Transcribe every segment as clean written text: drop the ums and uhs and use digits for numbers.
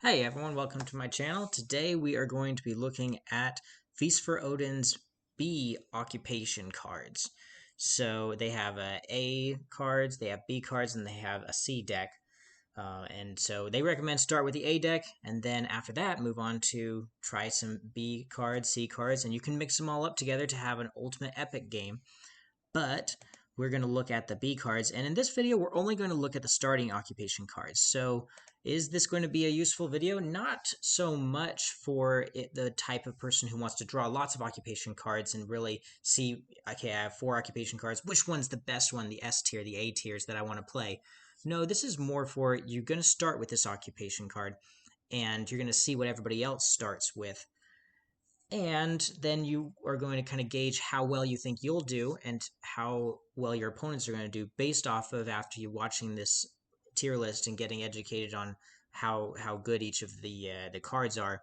Hey everyone, welcome to my channel. Today we are going to be looking at Feast for Odin's B occupation cards. So they have A cards, they have B cards, and they have a C deck. And so they recommend start with the A deck, and then after that move on to try some B cards, C cards, and you can mix them all up together to have an ultimate epic game. But we're going to look at the B cards, and in this video we're only going to look at the starting occupation cards. So is this going to be a useful video? Not so much for the type of person who wants to draw lots of occupation cards and really see, okay, I have 4 occupation cards, which one's the best one, the S tier, the A tiers that I want to play. No, this is more for, you're going to start with this occupation card, and you're going to see what everybody else starts with. And then you are going to kind of gauge how well you think you'll do and how well your opponents are going to do based off of after you watching this tier list and getting educated on how good each of the cards are.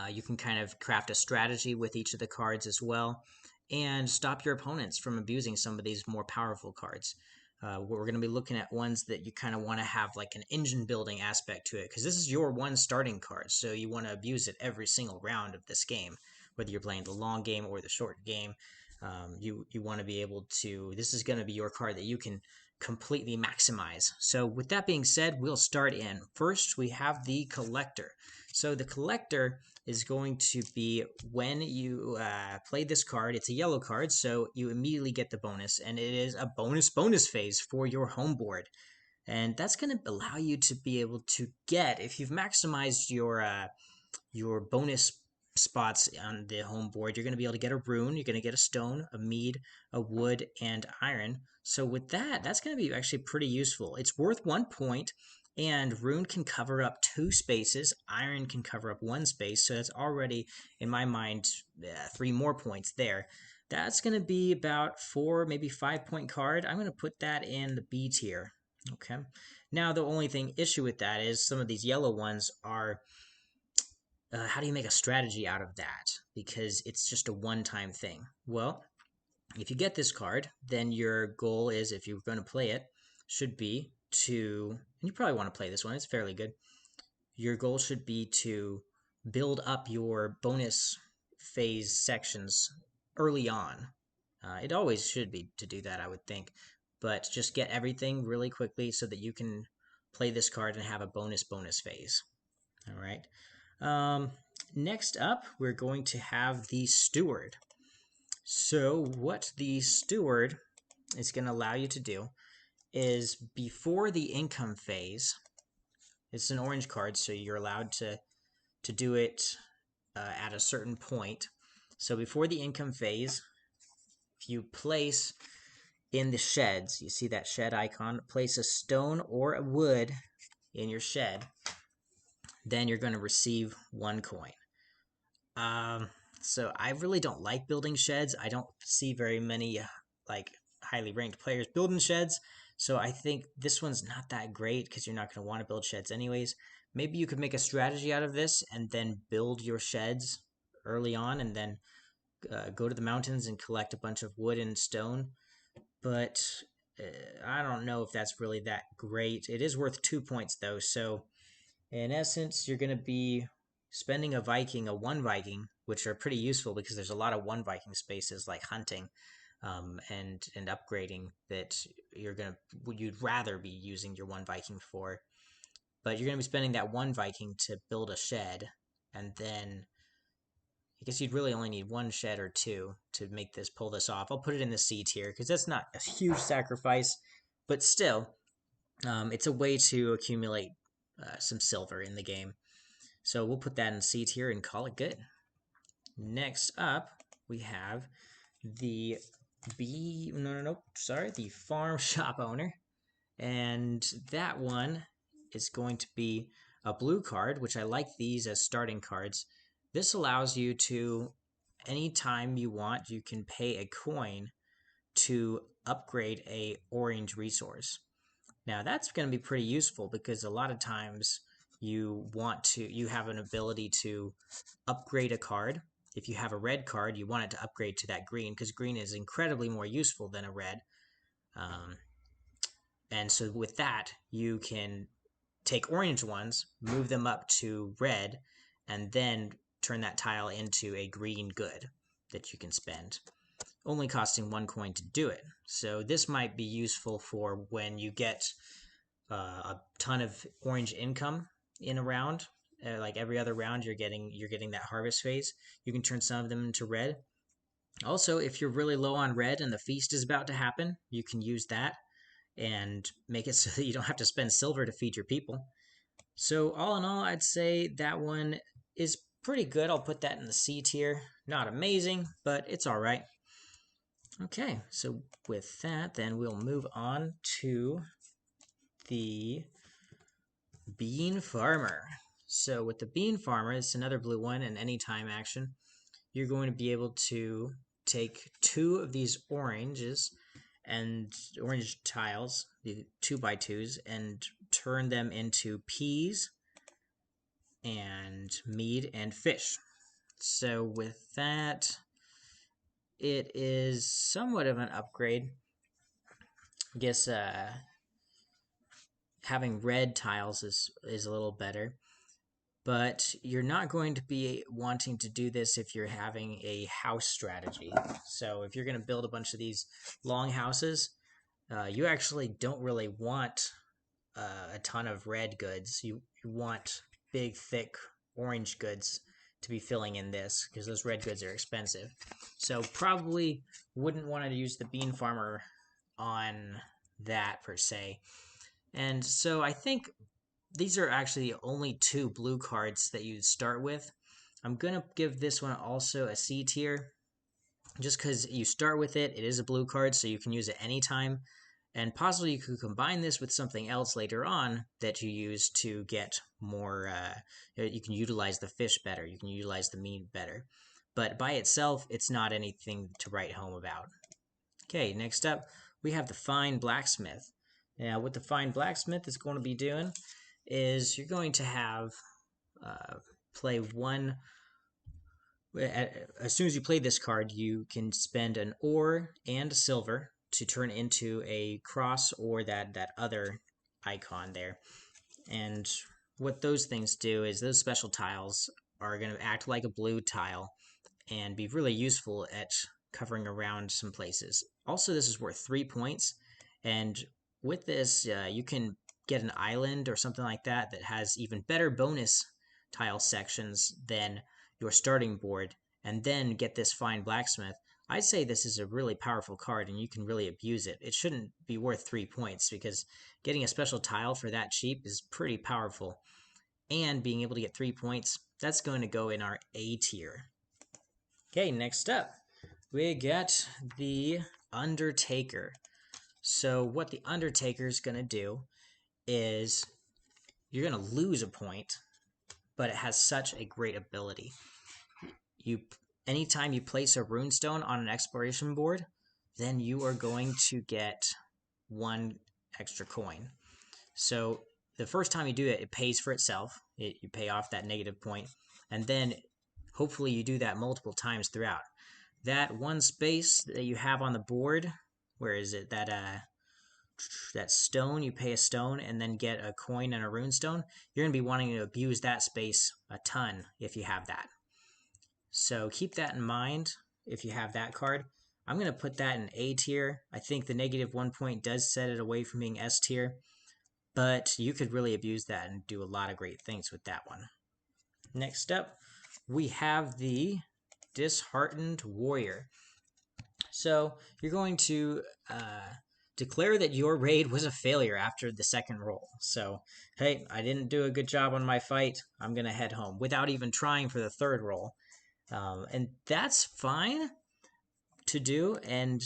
You can kind of craft a strategy with each of the cards as well and stop your opponents from abusing some of these more powerful cards. We're going to be looking at ones that you kind of want to have like an engine building aspect to it, because this is your one starting card, so you want to abuse it every single round of this game, whether you're playing the long game or the short game. You want to be able to, this is going to be your card that you can completely maximize. So with that being said, we'll start in. First, we have the collector. So the collector is going to be when you play this card. It's a yellow card, so you immediately get the bonus, and it is a bonus phase for your home board. And that's going to allow you to be able to get, if you've maximized your bonus spots on the home board, you're going to be able to get a rune, you're going to get a stone, a mead, a wood, and iron. So with that, that's going to be actually pretty useful. It's worth 1 point, and rune can cover up 2 spaces, iron can cover up 1 space, so that's already, in my mind, 3 more points there. That's going to be about 4, maybe 5 point card. I'm going to put that in the B tier. Okay. Now the only issue with that is some of these yellow ones are, how do you make a strategy out of that? Because it's just a one-time thing. Well, if you get this card, then your goal is, if you're going to play it, should be to, and you probably want to play this one, it's fairly good. Your goal should be to build up your bonus phase sections early on. It always should be to do that, I would think. But just get everything really quickly so that you can play this card and have a bonus phase. All right. Next up, we're going to have the steward. So what the steward is going to allow you to do is, before the income phase, it's an orange card, so you're allowed to do it at a certain point. So before the income phase, if you place in the sheds, you see that shed icon, place a stone or a wood in your shed, then you're going to receive 1 coin. So I really don't like building sheds. I don't see very many like highly ranked players building sheds. So I think this one's not that great because you're not going to want to build sheds anyways. Maybe you could make a strategy out of this and then build your sheds early on, and then go to the mountains and collect a bunch of wood and stone. But I don't know if that's really that great. It is worth 2 points though. So in essence, you're going to be spending a Viking, a 1 Viking, which are pretty useful because there's a lot of 1 Viking spaces like hunting and upgrading that you'd rather be using your 1 Viking for. But you're going to be spending that 1 Viking to build a shed, and then I guess you'd really only need 1 shed or 2 to pull this off. I'll put it in the C tier because that's not a huge sacrifice, but still, it's a way to accumulate some silver in the game. So we'll put that in C tier and call it good. Next up, we have the the farm shop owner. And that one is going to be a blue card, which I like these as starting cards. This allows you to, anytime you want, you can pay a coin to upgrade a orange resource. Now that's going to be pretty useful because a lot of times you have an ability to upgrade a card. If you have a red card, you want it to upgrade to that green because green is incredibly more useful than a red. And so with that, you can take orange ones, move them up to red, and then turn that tile into a green good that you can spend, only costing 1 coin to do it. So this might be useful for when you get a ton of orange income in a round. Like every other round, you're getting that harvest phase. You can turn some of them into red. Also, if you're really low on red and the feast is about to happen, you can use that and make it so that you don't have to spend silver to feed your people. So all in all, I'd say that one is pretty good. I'll put that in the C tier. Not amazing, but it's all right. Okay, so with that, then we'll move on to the bean farmer. So with the bean farmer, it's another blue one and anytime action. You're going to be able to take 2 of these oranges and orange tiles, the 2x2s, and turn them into peas and meat and fish. So with that, it is somewhat of an upgrade. I guess having red tiles is a little better, but you're not going to be wanting to do this if you're having a house strategy. So if you're going to build a bunch of these long houses, you actually don't really want a ton of red goods. You want big, thick orange goods to be filling in this, because those red goods are expensive. So probably wouldn't want to use the bean farmer on that per se. And so I think these are actually the only 2 blue cards that you start with. I'm going to give this one also a C tier, just because you start with it. It is a blue card, so you can use it anytime. And possibly you could combine this with something else later on that you use to get more, you can utilize the fish better, you can utilize the meat better. But by itself, it's not anything to write home about. Okay, next up, we have the fine blacksmith. Now, what the fine blacksmith is going to be doing is you're going to have play one. As soon as you play this card, you can spend an ore and a silver to turn into a cross or that other icon there. And what those things do is those special tiles are going to act like a blue tile and be really useful at covering around some places. Also, this is worth 3 points, and with this, you can get an island or something like that that has even better bonus tile sections than your starting board, and then get this fine blacksmith. I'd say this is a really powerful card, and you can really abuse it. It shouldn't be worth 3 points, because getting a special tile for that cheap is pretty powerful. And being able to get 3 points, that's going to go in our A tier. Okay, next up, we got the Undertaker. So what the Undertaker is going to do is you're going to lose a point, but it has such a great ability. Anytime you place a runestone on an exploration board, then you are going to get 1 extra coin. So the first time you do it, it pays for itself. You pay off that negative point, and then hopefully you do that multiple times throughout. That 1 space that you have on the board, where is it? That stone, you pay a stone and then get a coin and a runestone. You're going to be wanting to abuse that space a ton if you have that. So keep that in mind if you have that card. I'm going to put that in A tier. I think the negative 1 point does set it away from being S tier, but you could really abuse that and do a lot of great things with that one. Next up, we have the Disheartened Warrior. So you're going to declare that your raid was a failure after the 2nd roll. So, hey, I didn't do a good job on my fight. I'm going to head home without even trying for the 3rd roll. And that's fine to do. And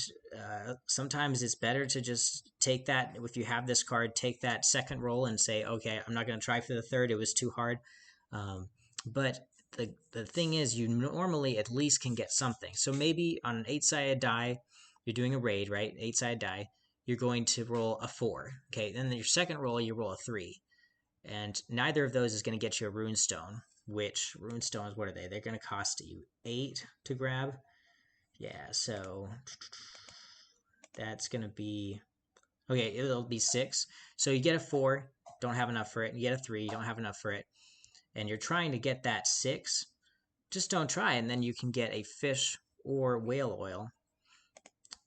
sometimes it's better to just take that. If you have this card, take that 2nd roll and say, okay, I'm not going to try for the 3rd. It was too hard. But the thing is, you normally at least can get something. So maybe on an 8-sided die, you're doing a raid, right? 8-sided die, you're going to roll a 4. Okay, then your 2nd roll, you roll a 3. And neither of those is going to get you a runestone, which runestones, what are they? They're going to cost you 8 to grab. Yeah, so that's going to be, okay, it'll be 6. So you get a 4. don't have enough for it. You get a 3, you don't have enough for it, and you're trying to get that 6, just don't try, and then you can get a fish or whale oil,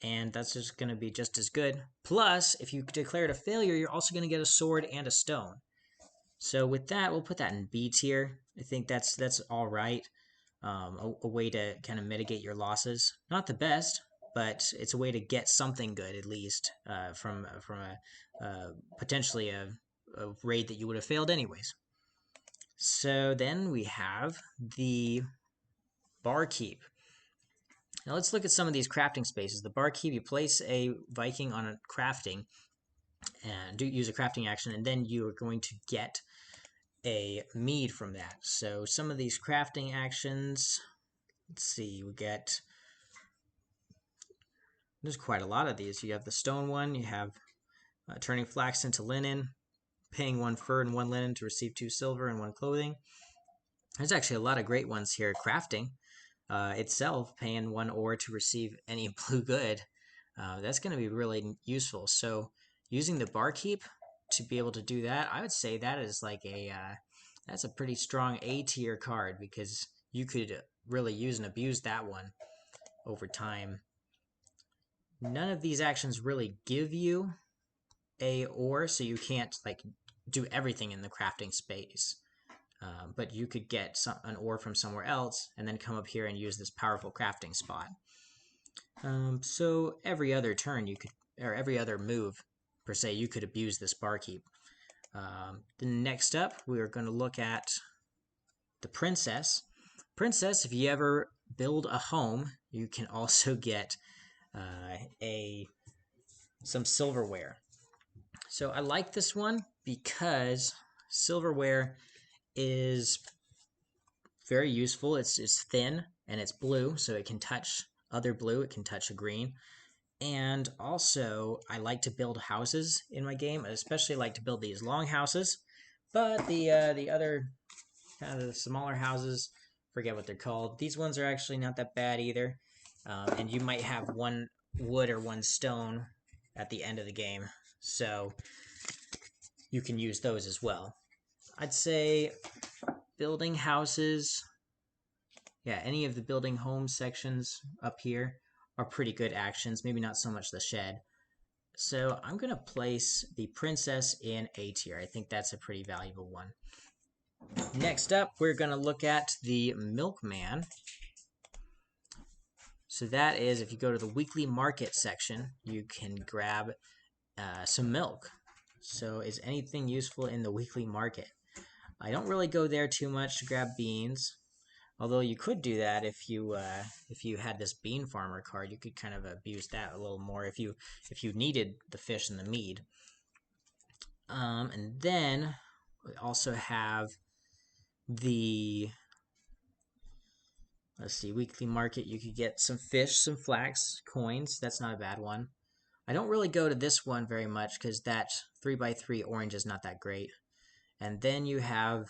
and that's just going to be just as good. Plus, if you declare it a failure, you're also going to get a sword and a stone. So with that, we'll put that in B tier. I think that's all right. A way to kind of mitigate your losses. Not the best, but it's a way to get something good at least from a potentially a raid that you would have failed anyways. So then we have the barkeep. Now let's look at some of these crafting spaces. The barkeep, you place a Viking on a crafting and use a crafting action, and then you are going to get a mead from that. So some of these crafting actions, let's see, we get, there's quite a lot of these. You have the stone one, you have turning flax into linen, paying 1 fur and 1 linen to receive 2 silver and 1 clothing. There's actually a lot of great ones here. Crafting itself, paying 1 ore to receive any blue good. That's going to be really useful. So using the barkeep to be able to do that, I would say that is like that's a pretty strong A tier card, because you could really use and abuse that one over time. None of these actions really give you a ore, so you can't like do everything in the crafting space. But you could get an ore from somewhere else and then come up here and use this powerful crafting spot. So every other turn you could, or every other move per se, you could abuse this barkeep. The next up, we are going to look at the princess. Princess, if you ever build a home, you can also get some silverware. So I like this one because silverware is very useful. It's thin and it's blue, so it can touch other blue. It can touch a green. And also, I like to build houses in my game. I especially like to build these long houses. But the other kind of the smaller houses, forget what they're called. These ones are actually not that bad either. And you might have 1 wood or 1 stone at the end of the game, so you can use those as well. I'd say building houses, yeah, any of the building home sections up here are pretty good actions. Maybe not so much the shed. So I'm going to place the princess in A tier. I think that's a pretty valuable one. Next up, we're going to look at the milkman. So that is, if you go to the weekly market section, you can grab some milk. So is anything useful in the weekly market? I don't really go there too much to grab beans. Although you could do that if you had this bean farmer card, you could kind of abuse that a little more if you needed the fish and the mead. And then we also have the, let's see, weekly market. You could get some fish, some flax, coins. That's not a bad one. I don't really go to this one very much because that 3x3 orange is not that great. And then you have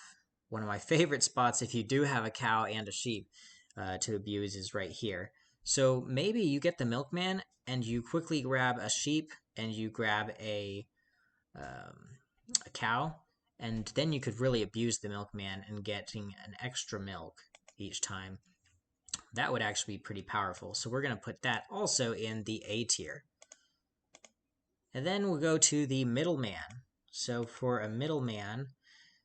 one of my favorite spots if you do have a cow and a sheep to abuse is right here. So maybe you get the milkman and you quickly grab a sheep and you grab a cow, and then you could really abuse the milkman and getting an extra milk each time. That would actually be pretty powerful. So we're going to put that also in the A tier. And then we'll go to the middleman. So for a middleman,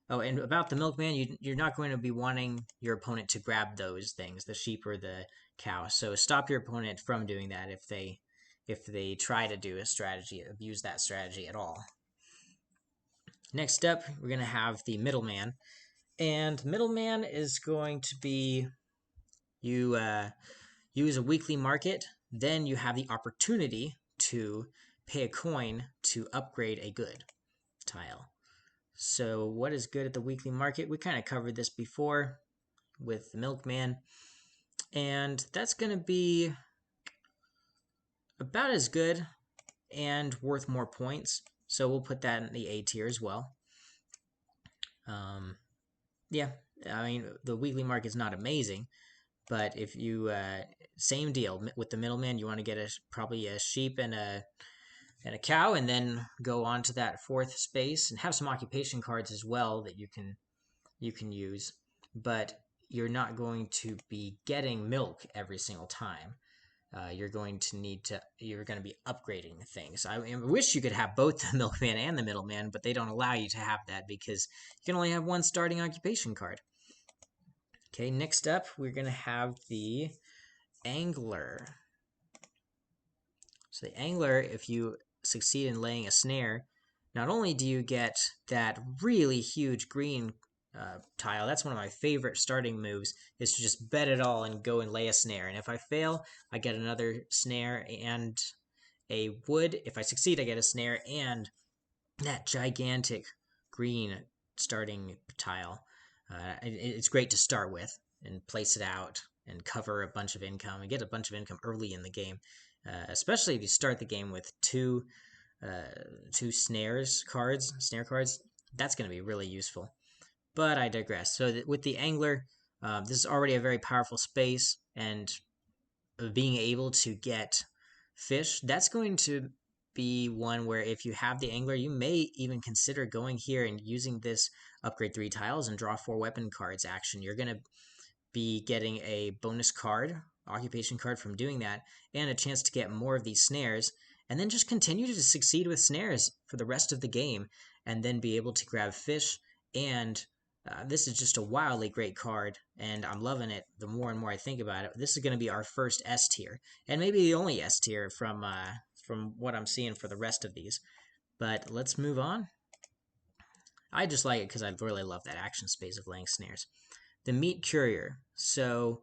oh, and about the milkman, you're not going to be wanting your opponent to grab those things, the sheep or the cow. So stop your opponent from doing that if they try to do a strategy, abuse that strategy at all. Next up, we're going to have the middleman. And middleman is going to be, you use a weekly market, then you have the opportunity to pay a coin to upgrade a good tile. So what is good at the weekly market? We kind of covered this before with the milkman. And that's going to be about as good and worth more points. So we'll put that in the A tier as well. Yeah, I mean, the weekly market is not amazing. But if you, same deal with the middleman, you want to get probably a sheep and and a cow, and then go on to that fourth space and have some occupation cards as well that you can use, but you're not going to be getting milk every single time. You're going to be upgrading things. I wish you could have both the milkman and the middleman, but they don't allow you to have that because you can only have one starting occupation card. Okay, next up we're going to have the angler. So the angler, if you succeed in laying a snare, not only do you get that really huge green tile, that's one of my favorite starting moves, is to just bet it all and go and lay a snare. And if I fail, I get another snare and a wood. If I succeed, I get a snare and that gigantic green starting tile. It's great to start with and place it out and cover a bunch of income and get a bunch of income early in the game, especially if you start the game with two snare cards. That's going to be really useful. But I digress. So with the angler, this is already a very powerful space, and being able to get fish, that's going to be one where if you have the angler, you may even consider going here and using this upgrade 3 tiles and draw 4 weapon cards action. You're going to be getting a bonus card, occupation card from doing that, and a chance to get more of these snares, and then just continue to succeed with snares for the rest of the game, and then be able to grab fish. And this is just a wildly great card, and I'm loving it the more and more I think about it. This is going to be our first S tier, and maybe the only S tier from what I'm seeing for the rest of these. But let's move on. I just like it because I really love that action space of laying snares. The meat courier. So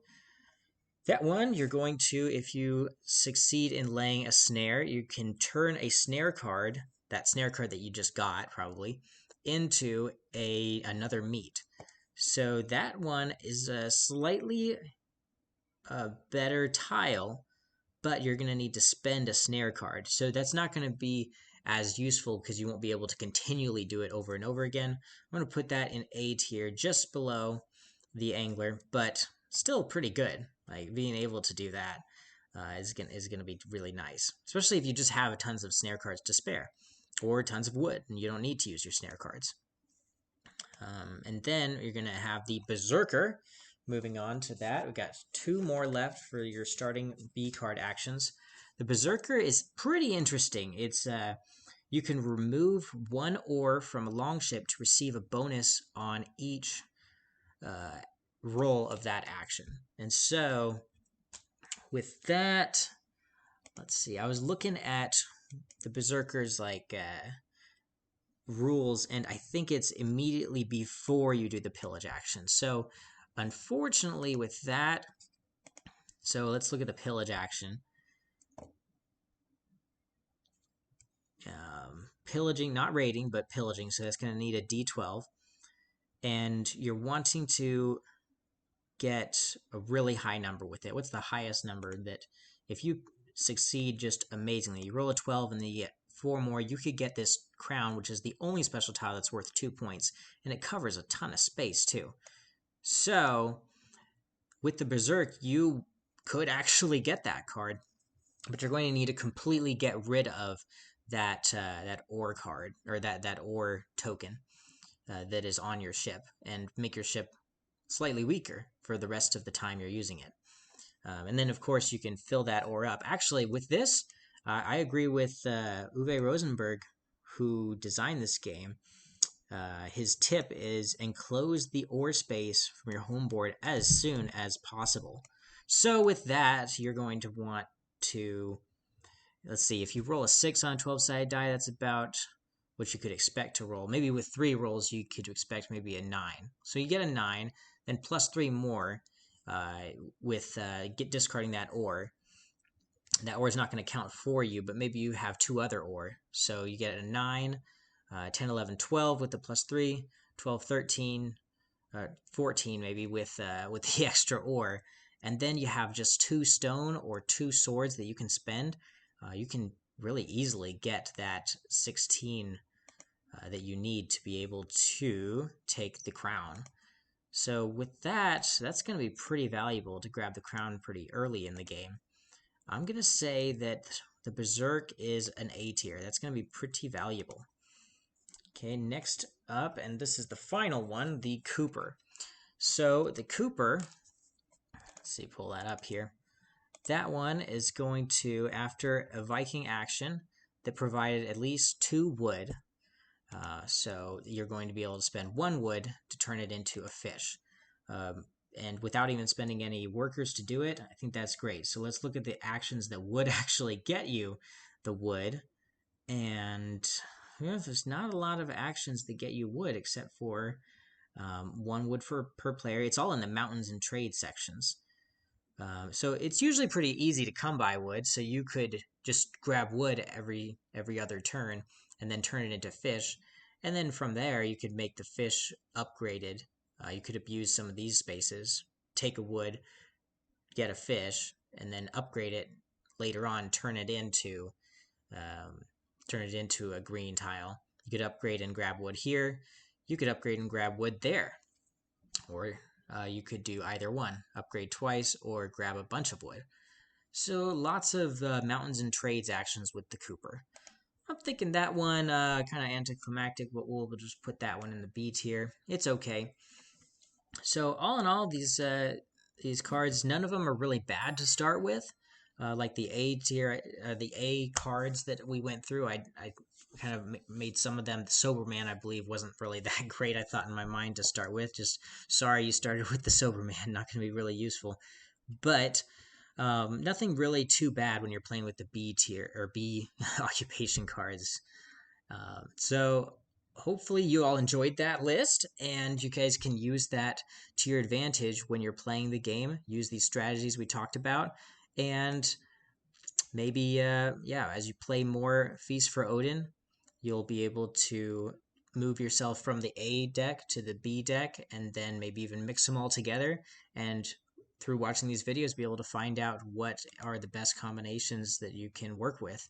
that one, you're going to, if you succeed in laying a snare, you can turn a snare card, that snare card that you just got probably, into another meat. So that one is a slightly better tile, but you're going to need to spend a snare card. So that's not going to be as useful because you won't be able to continually do it over and over again. I'm going to put that in A tier, just below the angler, but still pretty good. Like being able to do that is going to be really nice, especially if you just have tons of snare cards to spare or tons of wood and you don't need to use your snare cards. And then you're going to have the Berserker. Moving on to that, we've got 2 more left for your starting B card actions. The Berserker is pretty interesting. It's you can remove 1 ore from a longship to receive a bonus on each roll of that action. And so with that, let's see, I was looking at the Berserker's rules, and I think it's immediately before you do the pillage action. So unfortunately with that, so let's look at the pillage action. Pillaging, not raiding, but pillaging, so that's going to need a D12. And you're wanting to get a really high number with it. What's the highest number that if you succeed just amazingly, you roll a 12 and then you get 4 more, you could get this crown, which is the only special tile that's worth 2 points, and it covers a ton of space too. So with the Berserk, you could actually get that card, but you're going to need to completely get rid of that ore card, or that ore token that is on your ship, and make your ship slightly weaker for the rest of the time you're using it. And then, of course, you can fill that ore up. Actually, with this, I agree with Uwe Rosenberg, who designed this game. His tip is enclose the ore space from your home board as soon as possible. So with that, you're going to want to, let's see, if you roll a 6 on a 12-sided die, that's about what you could expect to roll. Maybe with 3 rolls, you could expect maybe a 9. So you get a 9, then plus 3 more with discarding that ore. That ore is not going to count for you, but maybe you have 2 other ore. So you get a 9, 10, 11, 12 with the plus 3, 12, 13, 14 maybe with the extra ore. And then you have just 2 stone or 2 swords that you can spend. You can really easily get that 16 that you need to be able to take the crown. So with that, that's going to be pretty valuable to grab the crown pretty early in the game. I'm going to say that the Berserk is an A tier. That's going to be pretty valuable. Okay, next up, and this is the final one, the Cooper. So the Cooper, let's see, pull that up here. That one is going to, after a Viking action that provided at least 2 wood, so you're going to be able to spend 1 wood to turn it into a fish. And without even spending any workers to do it, I think that's great. So let's look at the actions that would actually get you the wood. And there's not a lot of actions that get you wood except for 1 wood per player. It's all in the mountains and trade sections. So it's usually pretty easy to come by wood. So you could just grab wood every other turn and then turn it into fish. And then from there, you could make the fish upgraded. You could abuse some of these spaces, take a wood, get a fish, and then upgrade it later on, turn it into a green tile. You could upgrade and grab wood here. You could upgrade and grab wood there. Or you could do either one, upgrade twice or grab a bunch of wood. So lots of mountains and trades actions with the Cooper. I'm thinking that one kind of anticlimactic, but we'll just put that one in the B tier. It's okay. So all in all, these cards, none of them are really bad to start with. Like the A tier, the A cards that we went through, I kind of made some of them. The Sober Man, I believe, wasn't really that great, I thought in my mind to start with. Just sorry you started with the Sober Man, not going to be really useful. But nothing really too bad when you're playing with the B tier or B occupation cards. So hopefully you all enjoyed that list and you guys can use that to your advantage when you're playing the game. Use these strategies we talked about, and maybe as you play more Feast for Odin, you'll be able to move yourself from the A deck to the B deck and then maybe even mix them all together, and through watching these videos be able to find out what are the best combinations that you can work with,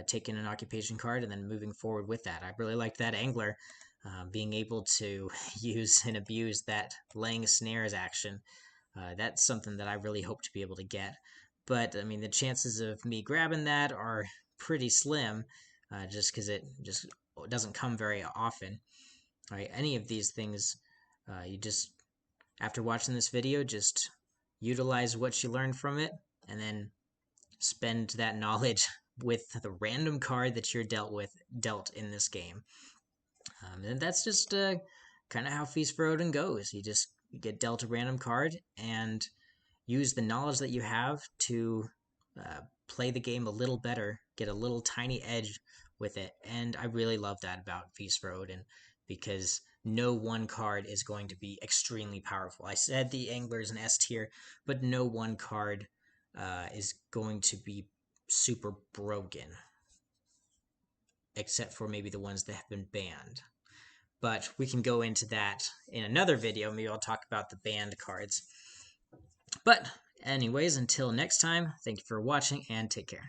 taking an occupation card and then moving forward with that. I really liked that Angler, being able to use and abuse that laying snares action. That's something that I really hope to be able to get. But, I mean, the chances of me grabbing that are pretty slim, just because it just doesn't come very often. All right, any of these things, you just, after watching this video, just utilize what you learned from it, and then spend that knowledge with the random card that you're dealt in this game. And that's just kind of how Feast for Odin goes. You get dealt a random card and use the knowledge that you have to play the game a little better, get a little tiny edge with it. And I really love that about Feast for Odin, because no one card is going to be extremely powerful. I said the Angler is an S tier, but no one card is going to be super broken, except for maybe the ones that have been banned. But we can go into that in another video. Maybe I'll talk about the banned cards. But anyways, until next time, thank you for watching and take care.